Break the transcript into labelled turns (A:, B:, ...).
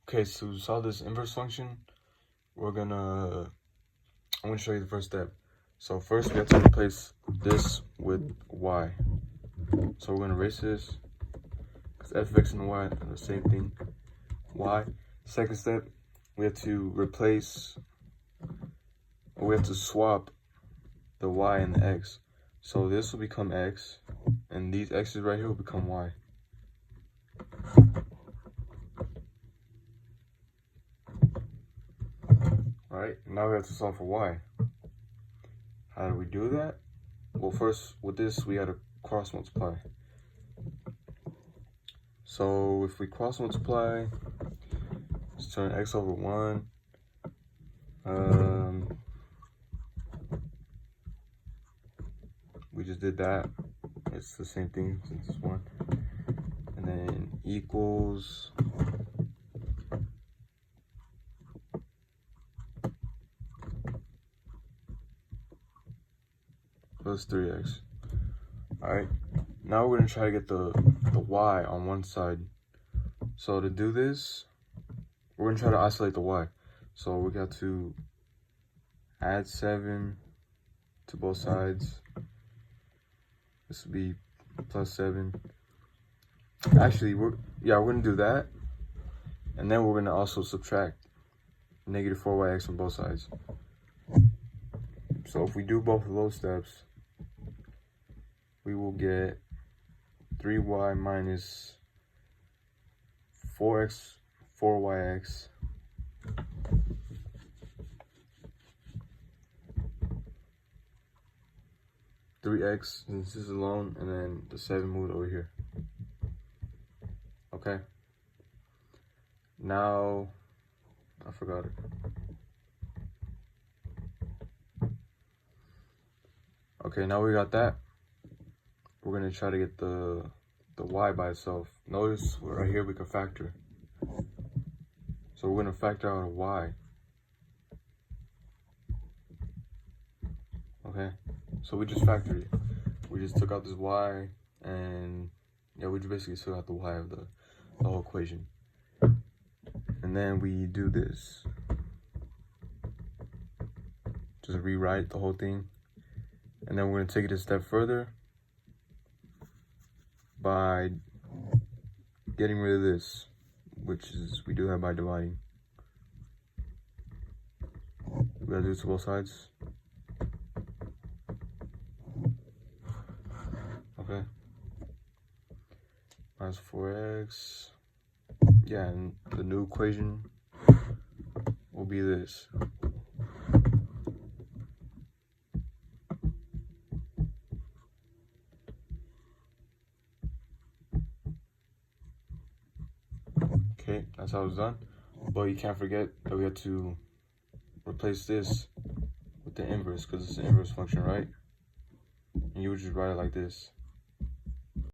A: Okay, so to solve this inverse function, I'm gonna show you the first step. So first we have to replace this with y. So we're gonna erase this, because f of x and y are the same thing, y. Second step, we have to swap the y and the x. So this will become x, and these x's right here will become y. Alright, now we have to solve for y. How do we do that? Well, first, with this, we had to cross multiply. So if we cross multiply, let's turn x over 1. We just did that. It's the same thing since it's 1. And then equals plus 3x. Alright, now we're gonna try to get the y on one side. So to do this, we're gonna try to isolate the y. So we got to add 7 to both sides. This would be plus 7. Actually, we're gonna do that, and then we're gonna also subtract negative 4yx on both sides. So if we do both of those steps, we will get 3y minus 4yx 3x, since this is alone, and then the 7 moved over here. Okay. Now, I forgot it. Okay, now we got that. We're gonna try to get the y by itself. Notice right here we can factor. So we're gonna factor out a y. Okay, so we just factored it. We just took out this y, and yeah, we just basically took out the y of the whole equation. And then we do this. Just rewrite the whole thing. And then we're gonna take it a step further by getting rid of this, which is we do that by dividing. We gotta do it to both sides. Okay. Minus 4x. Yeah, and the new equation will be this. Okay, that's how it's done. But you can't forget that we have to replace this with the inverse, because it's an inverse function, right? And you would just write it like this.